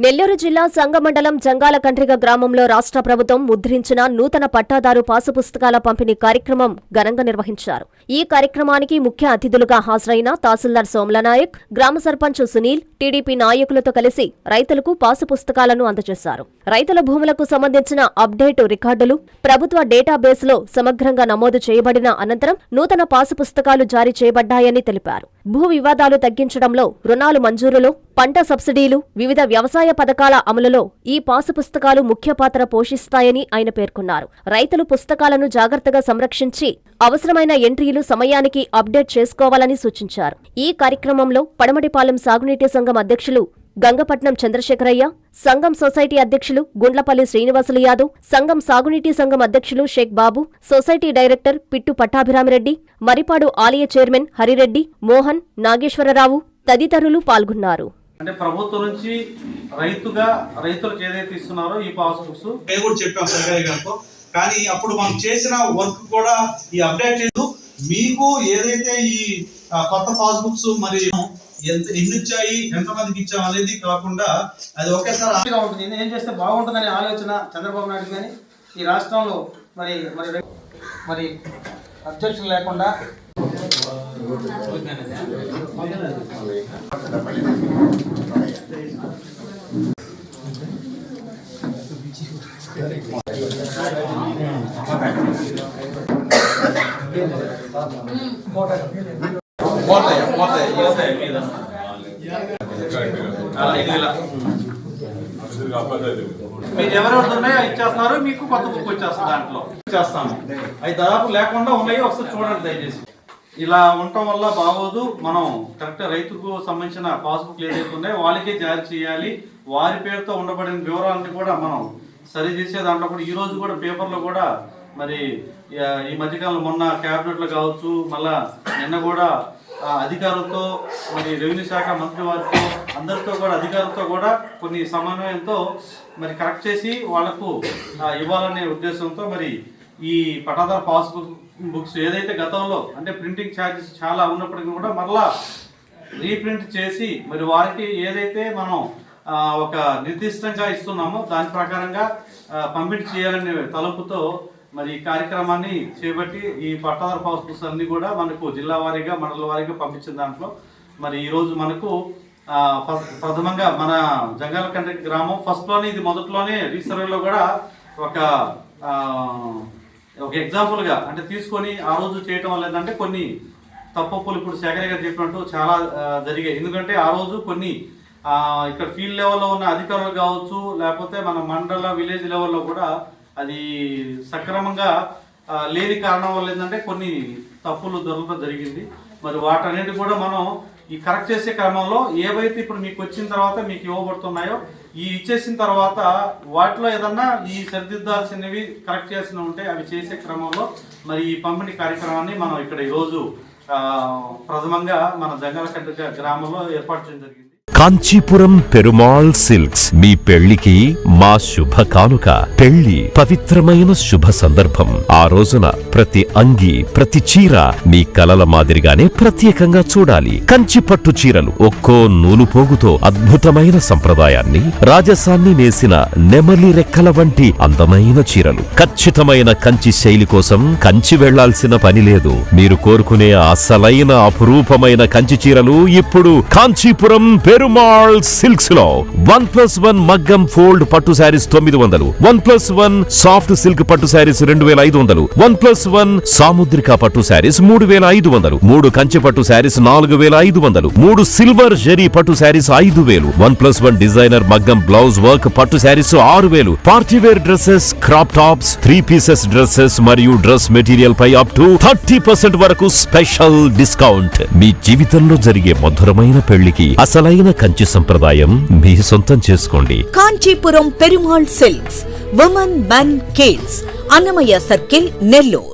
నెల్లూరు జిల్లా సంగమండలం జంగాలకండ్రిగ గ్రామంలో రాష్ట్ర ప్రభుత్వం ముద్రించిన నూతన పట్టాదారు పాసు పుస్తకాల పంపిణీ కార్యక్రమం ఘనంగా నిర్వహించారు. ఈ కార్యక్రమానికి ముఖ్య అతిథులుగా హాజరైన తహసీల్దార్ సోమలనాయక్, గ్రామ సర్పంచ్ సునీల్, టీడీపీ నాయకులతో కలిసి రైతులకు పాసు పుస్తకాలను అందజేశారు. రైతుల భూములకు సంబంధించిన అప్డేటు రికార్డులు ప్రభుత్వ డేటాబేస్లో సమగ్రంగా నమోదు చేయబడిన అనంతరం నూతన పాసు పుస్తకాలు జారీ చేయబడ్డాయని తెలిపారు. భూ వివాదాలు తగ్గించడంలో, రుణాలు మంజూరులో, పంట సబ్సిడీలు, వివిధ వ్యవసాయ పథకాల అమలులో ఈ పాసు పుస్తకాలు ముఖ్య పాత్ర పోషిస్తాయని ఆయన పేర్కొన్నారు. రైతులు పుస్తకాలను జాగ్రత్తగా సంరక్షించి అవసరమైన ఎంట్రీలు సమయానికి అప్డేట్ చేసుకోవాలని సూచించారు. ఈ కార్యక్రమంలో పడమటిపాలెం సాగునీటి సంఘం అధ్యక్షులు గంగపట్నం చంద్రశేఖరయ్య, సంఘం సొసైటీ అధ్యక్షులు గుండ్లపల్లి శ్రీనివాసులు యాదవ్, సంఘం సాగునీటి సంఘం అధ్యక్షులు షేక్ బాబు, సొసైటీ డైరెక్టర్ పిట్టు పట్టాభిరామిరెడ్డి, మరిపాడు ఆలయ చైర్మన్ హరిరెడ్డి, మోహన్, నాగేశ్వరరావు తదితరులు పాల్గొన్నారు. అంటే ప్రభుత్వం నుంచి రైతులకు ఏదైతే ఇస్తున్నారో ఈ పాస్ బుక్స్ మేము కూడా చెప్పాం సర్వే గారితో. కానీ అప్పుడు మనం చేసిన వర్క్ కూడా ఈ అప్డేట్ లేదు. మీకు ఏదైతే ఈ కొత్త పాస్ బుక్స్ మరి ఎన్ని ఇచ్చాయి, ఎంతమందికి ఇచ్చాం అనేది కాకుండా అది ఒకేసారి ఉంటుంది. ఏం చేస్తే బాగుంటుందనే ఆలోచన చంద్రబాబు నాయుడు కానీ ఈ రాష్ట్రంలో మరి మరి మరి అబ్జెక్షన్ లేకుండా మీరు ఎవరెవరు ఉన్నాయో ఇచ్చేస్తున్నారు, మీకు కొత్త బుక్ వచ్చేస్తుంది, దాంట్లో ఇచ్చేస్తాము. అవి దాదాపు లేకుండా ఉన్నాయి, ఒకసారి చూడండి దయచేసి. ఇలా ఉండటం వల్ల బాగోదు. మనం కరెక్ట్ రైతుకు సంబంధించిన పాస్బుక్ ఏదైతే ఉన్నాయో వాళ్ళకే జారీ చేయాలి. వారి పేరుతో ఉండబడిన వివరాలని కూడా మనం సరి చేసే దాంట్లో కూడా ఈ రోజు కూడా పేపర్లో కూడా మరి ఈ మధ్యకాలంలో మొన్న క్యాబినెట్లో కావచ్చు, మళ్ళా నిన్న కూడా అధికారులతో మరి రెవెన్యూ శాఖ మంత్రి వారితో అందరితో కూడా అధికారులతో కూడా కొన్ని సమన్వయంతో మరి కరెక్ట్ చేసి వాళ్లకు ఇవ్వాలనే ఉద్దేశంతో మరి ఈ పట్టాదారు పాస్బుక్ బుక్స్ ఏదైతే గతంలో అంటే ప్రింటింగ్ ఛార్జెస్ చాలా ఉన్నప్పటికీ కూడా మరలా రీప్రింట్ చేసి మరి వారికి ఏదైతే మనం ఒక నిర్దిష్టంగా ఇస్తున్నామో దాని ప్రకారంగా పంపిణీ చేయాలనే తలుపుతో మరి ఈ కార్యక్రమాన్ని చేపట్టి ఈ పట్టాదారు పాస్ బుక్స్ అన్ని కూడా మనకు జిల్లా వారీగా, మండల వారీగా పంపించిన దాంట్లో మరి ఈరోజు మనకు ప్రథమంగా మన జంగాలకండ్రిగ గ్రామం ఫస్ట్లోనే, ఇది మొదట్లోనే రీసర్వేలో కూడా ఒక ఎగ్జాంపుల్గా అంటే తీసుకొని ఆ రోజు చేయటం వల్ల ఏంటంటే కొన్ని తప్పులు ఇప్పుడు శేఖర్ గారు చెప్పినట్టు చాలా జరిగాయి. ఎందుకంటే ఆ రోజు కొన్ని ఇక్కడ ఫీల్డ్ లెవెల్లో ఉన్న అధికారులు కావచ్చు, లేకపోతే మన మండల విలేజ్ లెవెల్లో కూడా అది సక్రమంగా లేని కారణం వల్ల ఏంటంటే కొన్ని తప్పులు దొరకడం జరిగింది. మరి వాటన్నిటి కూడా మనం ఈ కరెక్ట్ చేసే క్రమంలో ఏవైతే ఇప్పుడు మీకు వచ్చిన తర్వాత మీకు ఇవ్వబడుతున్నాయో ఈ ఇచ్చేసిన తర్వాత వాటిలో ఏదన్నా ఈ సరిదిద్దాల్సినవి కరెక్ట్ చేసిన ఉంటే అవి చేసే క్రమంలో మరి ఈ పంపిణీ కార్యక్రమాన్ని మనం ఇక్కడ ఈరోజు ప్రథమంగా మన జంగాలకండ్రిగ గ్రామంలో ఏర్పాటు చేయడం జరిగింది. కాంచీపురం పెరుమాళ్ సిల్క్స్ మీ పెళ్లికి మా శుభ కానుక. పెళ్లి పవిత్రమైన శుభ సందర్భం. ఆ రోజున ప్రతి అంగి, ప్రతి చీర మీ కలల మాదిరిగానే ప్రత్యేకంగా చూడాలి. కంచి పట్టు చీరలు ఒక్కో నూలు పోగుతో అద్భుతమైన సంప్రదాయాన్ని, రాజసాన్ని నేసిన నెమలి రెక్కల వంటి అందమైన చీరలు. ఖచ్చితమైన కంచి శైలి కోసం కంచి వెళ్లాల్సిన పని లేదు. మీరు కోరుకునే అసలైన అపురూపమైన కంచి చీరలు ఇప్పుడు కాంచీపురం పెరుమాళ్ సిల్క్స్ లో 1+1 మగ్గం ఫోల్డ్ పట్టు శారీస్ 900, 1+1 సాఫ్ట్ సిల్క్ పట్టు శారీస్ 2500, 1+1 సాముద్రిక పట్టు శారీస్ 3500, 3 కంచి పట్టు శారీస్ 4500, 3 సిల్వర్ జరీ పట్టు శారీస్ 5000, 1+1 డిజైనర్ మగ్గం బ్లౌజ్ వర్క్ పట్టు sarees 6000, party wear dresses, crop tops, 3 pieces dresses మరియు డ్రెస్ మెటీరియల్ పై అప్ టు 30% వరకు స్పెషల్ డిస్కౌంట్. మీ జీవితంలో జరిగే మధురమైన పెళ్లికి అసలైన కంచి సంప్రదాయం మీ సొంతం చేసుకోండి. Kanchipuram Perumal silks, women men kids, Annamayya circle, Nellore.